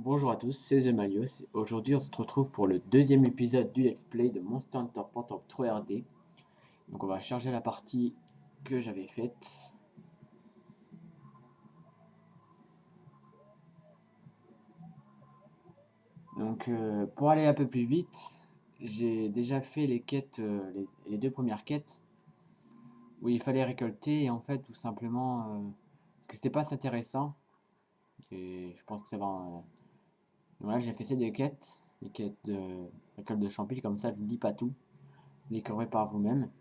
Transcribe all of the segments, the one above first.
Bonjour à tous, c'est Zemalios. Aujourd'hui, on se retrouve pour le deuxième épisode du Let's Play de Monster Hunter Portal 3 RD. Donc, on va charger la partie que j'avais faite. Donc, pour aller un peu plus vite, j'ai déjà fait les quêtes, les deux premières quêtes où il fallait récolter et en fait, tout simplement, parce que c'était pas assez intéressant. Et je pense que ça va. Donc là, j'ai fait ces deux quêtes, les quêtes de récolte de champignons, comme ça, je vous dis pas tout. Vous découvrez par vous-même.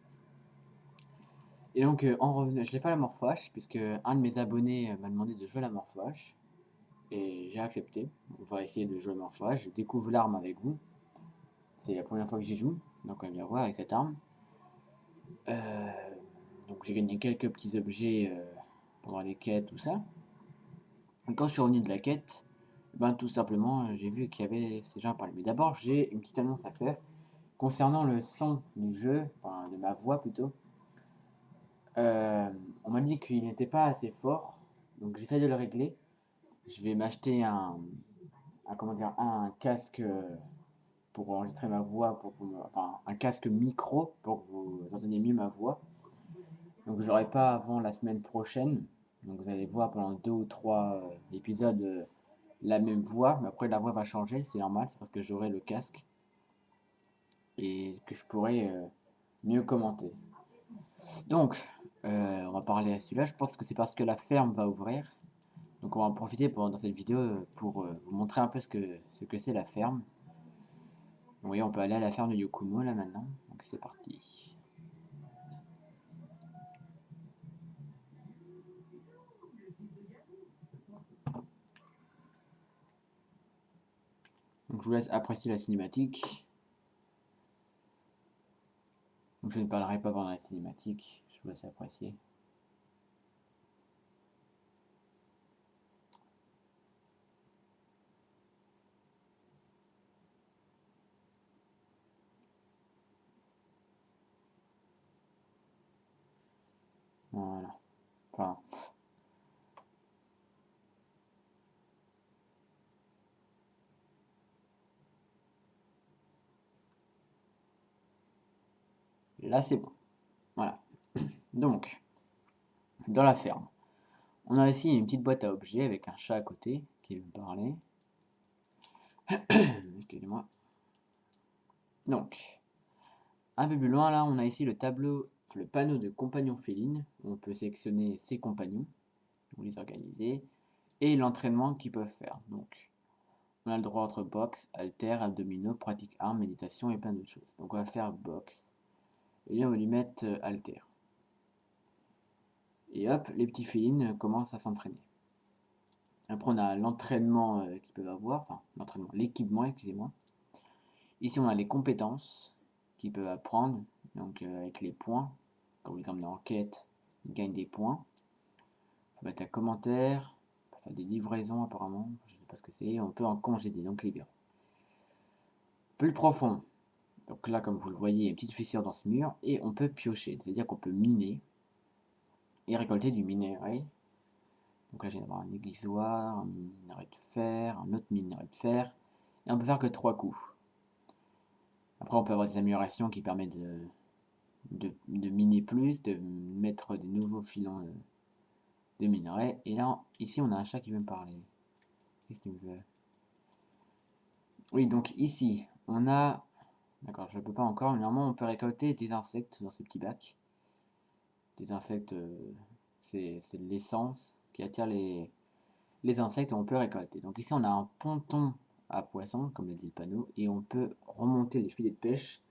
Et donc, en revenant, je l'ai fait à la morphoche, puisque un de mes abonnés m'a demandé de jouer à la morphoche, et j'ai accepté. On va essayer de jouer à la morphoche. Je découvre l'arme avec vous. C'est la première fois que j'y joue, donc on va bien voir avec cette arme. Euh, donc j'ai gagné quelques petits objets pendant les quêtes, tout ça. Et quand je suis revenu de la quête, ben tout simplement, j'ai vu qu'il y avait ces gens à parler. Mais d'abord, j'ai une petite annonce à faire concernant le son du jeu, enfin de ma voix plutôt. Euh, on m'a dit qu'il n'était pas assez fort, donc j'essaie de le régler. Je vais m'acheter comment dire, un casque pour enregistrer ma voix, enfin un casque micro pour que vous entendiez mieux ma voix. Donc je l'aurai pas avant la semaine prochaine. Donc vous allez voir pendant deux ou trois épisodes la même voix, mais après la voix va changer, c'est normal, c'est parce que j'aurai le casque et que je pourrai mieux commenter. Donc on va parler à celui-là. Je pense que c'est parce que la ferme va ouvrir. Donc on va en profiter dans cette vidéo pour vous montrer un peu ce que c'est la ferme. Oui, on peut aller à la ferme de Yokumo là maintenant. Donc c'est parti. Donc je vous laisse apprécier la cinématique. Donc je ne parlerai pas pendant la cinématique. Je vous laisse apprécier. Voilà. Enfin. Là c'est bon. Voilà. Donc, dans la ferme. On a ici une petite boîte à objets avec un chat à côté qui veut me parler. Excusez-moi. Donc, un peu plus loin là, on a ici le panneau de compagnons félines. Où on peut sélectionner ses compagnons, ou les organiser, et l'entraînement qu'ils peuvent faire. Donc, on a le droit entre boxe, halter, abdominaux, pratique armes, méditation et plein d'autres choses. Donc on va faire boxe. Et là on va lui mettre halter. Et hop, les petits félines commencent à s'entraîner. Après on a l'entraînement qu'ils peuvent avoir, enfin l'entraînement, l'équipement, excusez-moi. Ici on a les compétences qu'ils peuvent apprendre, donc avec les points. Quand vous les emmenez en quête, ils gagnent des points. On peut mettre un commentaire, on peut faire des livraisons apparemment, je ne sais pas ce que c'est, on peut en congédier, donc libérer. Plus profond. Donc là, comme vous le voyez, il y a une petite fissure dans ce mur et on peut piocher, c'est-à-dire qu'on peut miner et récolter du minerai. Donc là, j'ai d'avoir un aiguisoir, un minerai de fer, un autre minerai de fer, et on peut faire que 3 coups. Après, on peut avoir des améliorations qui permettent de miner plus, de mettre des nouveaux filons de minerai. Et là, ici, on a un chat qui veut me parler. Qu'est-ce qu'il me veut? Oui, donc ici, on a... D'accord, je ne peux pas encore, mais normalement, on peut récolter des insectes dans ce petit bac. Des insectes, c'est l'essence qui attire les insectes et on peut récolter. Donc ici on a un ponton à poissons, comme le dit le panneau, et on peut remonter les filets de pêche,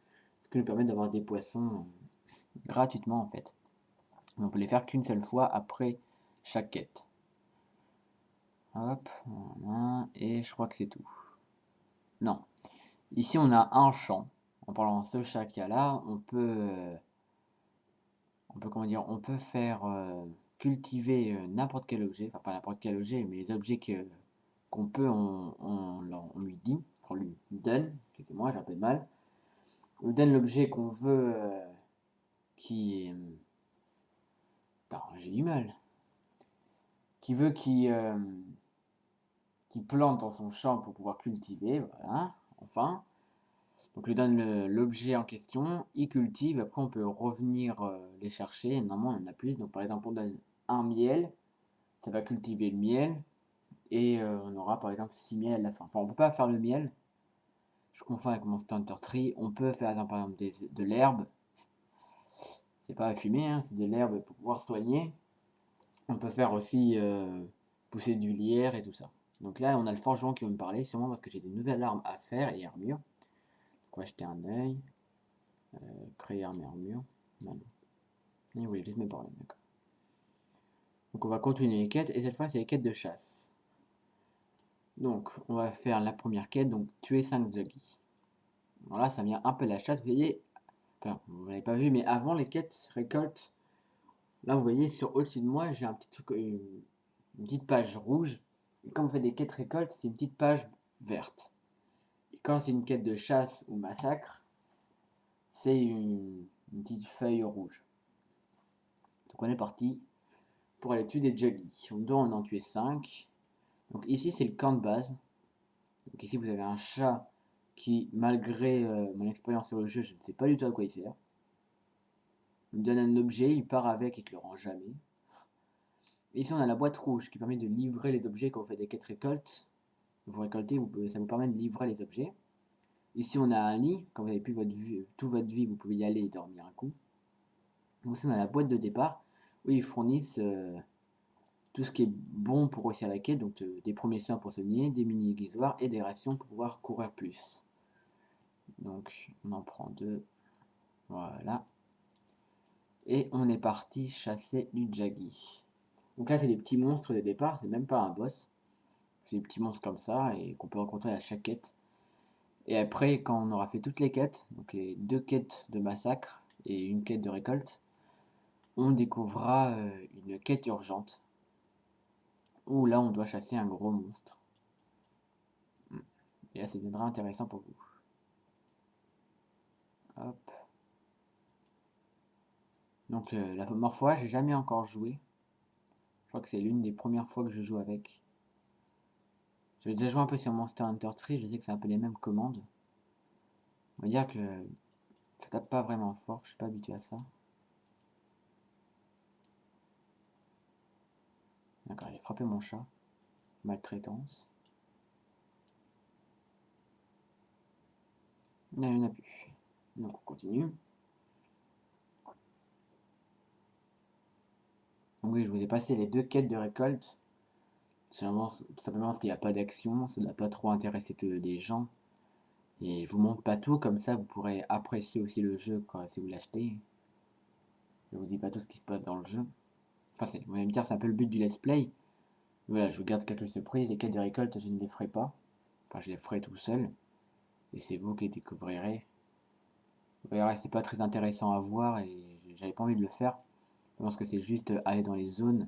ce qui nous permet d'avoir des poissons gratuitement en fait. Mais on peut les faire qu'une seule fois après chaque quête. Hop, voilà, et je crois que c'est tout. Non. Ici on a un champ. En parlant de ce chat qu'il y a là, comment dire, on peut faire cultiver n'importe quel objet, enfin pas n'importe quel objet, mais les objets qu'on peut, on lui dit, on lui donne, excusez-moi, j'ai un peu de mal, on lui donne l'objet qu'on veut qui... Putain, j'ai du mal. Qui veut qui qu'il plante dans son champ pour pouvoir cultiver, voilà, enfin. Donc on lui donne l'objet en question, il cultive, après on peut revenir les chercher, normalement il y en a plus, donc par exemple on donne un miel, ça va cultiver le miel, et on aura par exemple 6 miels à la fin. Enfin on peut pas faire le miel, je confonds avec Monster Hunter Tree, on peut faire par exemple de l'herbe, c'est pas à fumer, hein, c'est de l'herbe pour pouvoir soigner. On peut faire aussi pousser du lierre et tout ça. Donc là, on a le forgeron qui va me parler, sûrement parce que j'ai des nouvelles armes à faire et armures. Donc on va jeter un œil. Créer arme et armure. Non, non. Il voulait juste me parler, d'accord. Donc on va continuer les quêtes, et cette fois c'est les quêtes de chasse. Donc on va faire la première quête, donc tuer 5 jaggies. Alors là, ça vient un peu de la chasse, vous voyez. Enfin, vous l'avez pas vu, mais avant les quêtes récoltes, là vous voyez sur au-dessus de moi, j'ai un petit truc, une petite page rouge. Et quand vous faites des quêtes récoltes, c'est une petite page verte. Et quand c'est une quête de chasse ou massacre, c'est une petite feuille rouge. Donc on est parti pour aller tuer des jaggies. On doit en tuer 5. Donc ici c'est le camp de base. Donc ici vous avez un chat qui, malgré mon expérience sur le jeu, je ne sais pas du tout à quoi il sert. Il me donne un objet, il part avec et il ne le rend jamais. Et ici on a la boîte rouge qui permet de livrer les objets quand vous faites des quêtes récoltes. Vous récoltez, ça vous permet de livrer les objets. Ici on a un lit, quand vous avez plus toute votre vie, vous pouvez y aller et dormir un coup. Ici on a la boîte de départ où ils fournissent tout ce qui est bon pour réussir la quête, donc des premiers soins pour soigner, des mini aiguisoirs et des rations pour pouvoir courir plus. Donc on en prend 2, voilà. Et on est parti chasser du jaggi. Donc là c'est des petits monstres de départ, c'est même pas un boss. C'est des petits monstres comme ça et qu'on peut rencontrer à chaque quête. Et après quand on aura fait toutes les quêtes, donc les 2 quêtes de massacre et une quête de récolte, on découvrira une quête urgente où là on doit chasser un gros monstre. Et là ça deviendra intéressant pour vous. Hop. Donc la Morphoa, j'ai jamais encore joué. Je crois que c'est l'une des premières fois que je joue avec. J'avais déjà joué un peu sur Monster Hunter Tree, je sais que c'est un peu les mêmes commandes. On va dire que ça tape pas vraiment fort, je suis pas habitué à ça. D'accord, j'ai frappé mon chat. Maltraitance. Non, il n'y en a plus. Donc on continue. Donc oui, je vous ai passé les 2 quêtes de récolte. C'est vraiment tout simplement parce qu'il n'y a pas d'action, ça ne doit pas trop intéresser des gens. Et je vous montre pas tout, comme ça vous pourrez apprécier aussi le jeu si vous l'achetez. Je vous dis pas tout ce qui se passe dans le jeu. Enfin, vous allez me dire, c'est un peu le but du let's play. Voilà, je vous garde quelques surprises. Les quêtes de récolte, je ne les ferai pas. Enfin, je les ferai tout seul. Et c'est vous qui découvrirez. Vous verrez, c'est pas très intéressant à voir et j'avais pas envie de le faire. Parce que c'est juste aller dans les zones,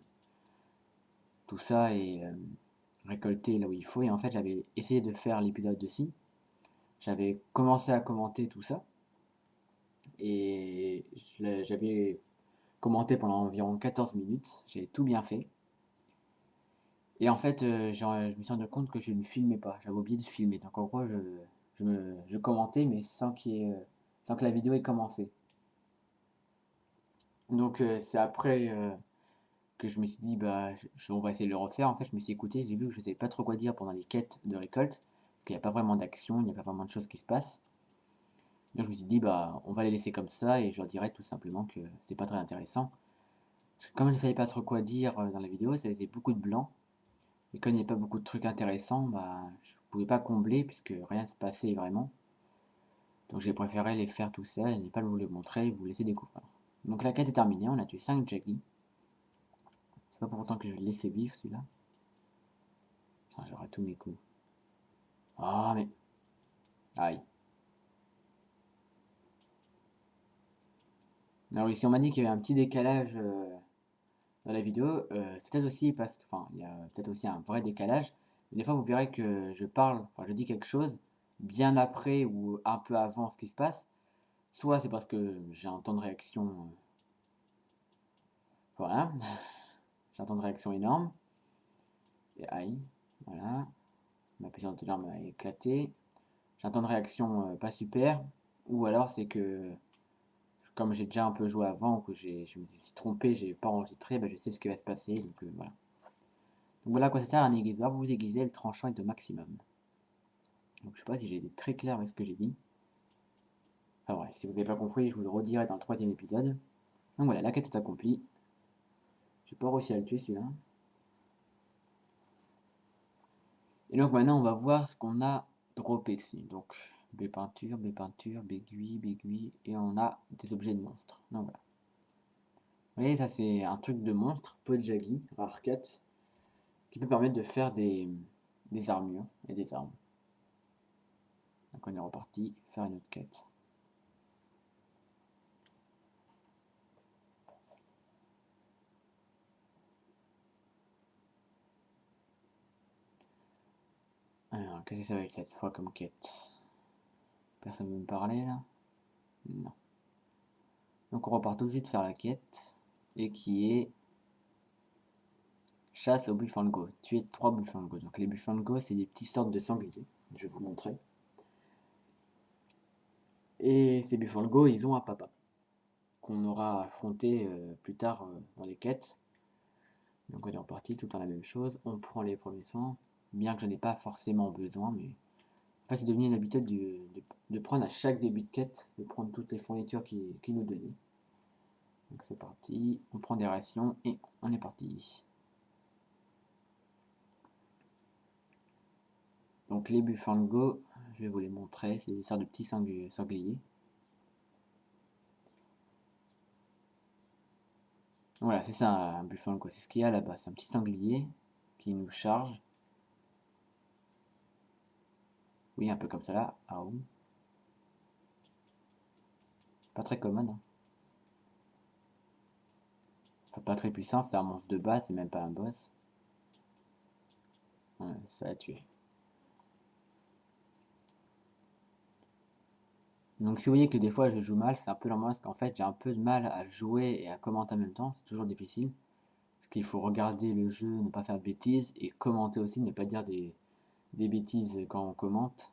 tout ça, et récolter là où il faut. Et en fait, j'avais essayé de faire l'épisode aussi. J'avais commencé à commenter tout ça. Et j'avais commenté pendant environ 14 minutes. J'ai tout bien fait. Et en fait, je me suis rendu compte que je ne filmais pas. J'avais oublié de filmer. Donc en gros, je commentais, mais sans que la vidéo ait commencé. Donc c'est après que je me suis dit, bah, on va essayer de le refaire. En fait, je me suis écouté, j'ai vu que je ne savais pas trop quoi dire pendant les quêtes de récolte. Parce qu'il n'y a pas vraiment d'action, il n'y a pas vraiment de choses qui se passent. Donc je me suis dit, bah, on va les laisser comme ça et je leur dirai tout simplement que c'est pas très intéressant. Parce que comme je ne savais pas trop quoi dire dans la vidéo, ça faisait beaucoup de blanc. Et comme il n'y avait pas beaucoup de trucs intéressants, bah, je ne pouvais pas combler puisque rien ne se passait vraiment. Donc j'ai préféré les faire tout ça et ne pas vous les montrer et vous laisser découvrir. Donc la quête est terminée, on a tué 5 jaggies. C'est pas pour autant que je vais le laisser vivre celui-là. J'aurai tous mes coups. Ah mais... Aïe. Alors ici on m'a dit qu'il y avait un petit décalage dans la vidéo. C'est peut-être aussi parce que... Enfin, il y a peut-être aussi un vrai décalage. Mais des fois vous verrez que je parle, enfin je dis quelque chose bien après ou un peu avant ce qui se passe. Soit c'est parce que j'ai un temps de réaction... voilà. J'ai un temps de réaction énorme. Et aïe. Voilà. ma patience de larmes a éclaté. J'ai un temps de réaction pas super. Ou alors c'est que, comme j'ai déjà un peu joué avant, ou que je me suis trompé, j'ai pas enregistré, je sais ce qui va se passer. Donc voilà. Donc voilà à quoi ça sert un aiguisoir. Vous aiguisez, le tranchant est au maximum. Donc je sais pas si j'ai été très clair avec ce que j'ai dit. Enfin bref, si vous n'avez pas compris, je vous le redirai dans le 3e épisode. Donc voilà, la quête est accomplie. J'ai pas réussi à le tuer celui-là. Et donc maintenant on va voir ce qu'on a droppé dessus. Donc B peinture, B peinture, B aiguille, B aiguille, et on a des objets de monstres. Donc voilà. Vous voyez, ça c'est un truc de monstre, Podjagi, rare quête, qui peut permettre de faire des armures et des armes. Donc on est reparti, faire une autre quête. Alors, qu'est-ce que ça va être cette fois comme quête? Personne ne veut me parler là? Non. Donc on repart tout de suite faire la quête, et qui est chasse au buffalo. Tuer 3 buffalo. Donc les buffalo, c'est des petites sortes de sangliers. Je vais vous montrer. Et ces buffalo, ils ont un papa qu'on aura affronté plus tard dans les quêtes. Donc on est reparti tout en la même chose. On prend les premiers soins, bien que je n'en ai pas forcément besoin, mais en fait c'est devenu une habitude de prendre à chaque début de quête, de prendre toutes les fournitures qui nous donnaient. Donc c'est parti, on prend des rations et on est parti. Donc les buffalo, je vais vous les montrer, c'est des sortes de petits sangliers. Voilà, c'est ça un buffalo, c'est ce qu'il y a là-bas, c'est un petit sanglier qui nous charge. Oui, un peu comme ça là. Ah oui. Pas très commode. Hein. Enfin, pas très puissant, c'est un monstre de base, c'est même pas un boss. Ouais, ça a tué. Donc si vous voyez que des fois je joue mal, c'est un peu normal parce qu'en fait j'ai un peu de mal à jouer et à commenter en même temps, c'est toujours difficile. Parce qu'il faut regarder le jeu, ne pas faire de bêtises, et commenter aussi, ne pas dire des bêtises quand on commente.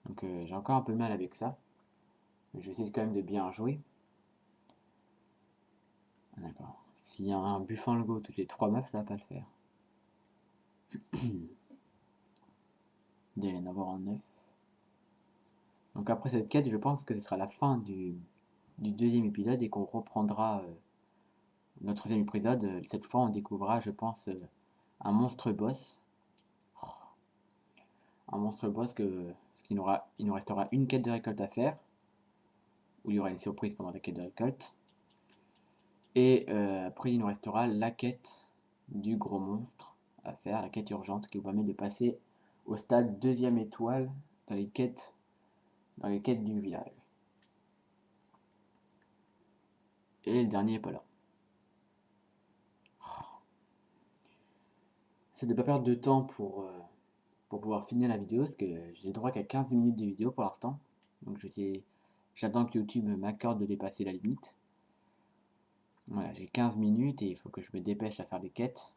Donc j'ai encore un peu de mal avec ça. Mais je vais essayer quand même de bien jouer. Ah, d'accord. S'il y a un buffalo toutes les 3 maps, ça va pas le faire. Il doit y en avoir un 9. Donc après cette quête, je pense que ce sera la fin du 2e épisode et qu'on reprendra notre 3e épisode. Cette fois, on découvrira, je pense, un monstre boss. Un monstre boss parce qu'il nous restera une quête de récolte à faire, où il y aura une surprise pendant la quête de récolte. Et après, il nous restera la quête du gros monstre à faire, la quête urgente qui vous permet de passer au stade 2e étoile dans les quêtes du village. Et le dernier est pas là. C'est de ne pas perdre de temps pour pouvoir finir la vidéo, parce que j'ai le droit qu'à 15 minutes de vidéo pour l'instant. Donc j'attends que YouTube m'accorde de dépasser la limite. Voilà, j'ai 15 minutes et il faut que je me dépêche à faire des quêtes.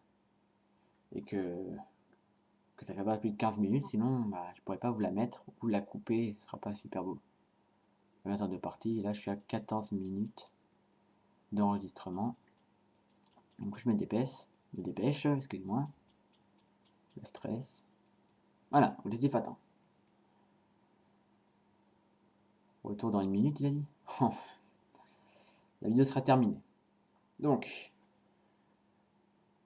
Et que ça fait pas plus de 15 minutes, sinon je pourrais pas vous la mettre ou la couper et ce sera pas super beau. 20 heures de partie, et là je suis à 14 minutes d'enregistrement. Donc je me dépêche, excuse-moi. Le stress. Voilà, objectif atteint. Retour dans 1 minute, il a dit. La vidéo sera terminée. Donc,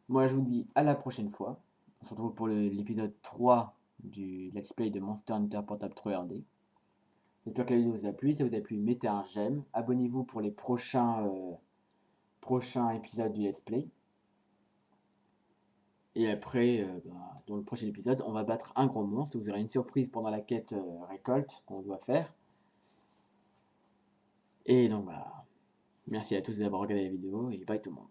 moi je vous dis à la prochaine fois. On se retrouve pour l'épisode 3 du Let's Play de Monster Hunter Portable 3 RD. J'espère que la vidéo vous a plu. Si ça vous a plu, mettez un j'aime. Abonnez-vous pour les prochains épisodes du Let's Play. Et après, dans le prochain épisode, on va battre un gros monstre. Vous aurez une surprise pendant la quête récolte qu'on doit faire. Et donc voilà. Merci à tous d'avoir regardé la vidéo et bye tout le monde.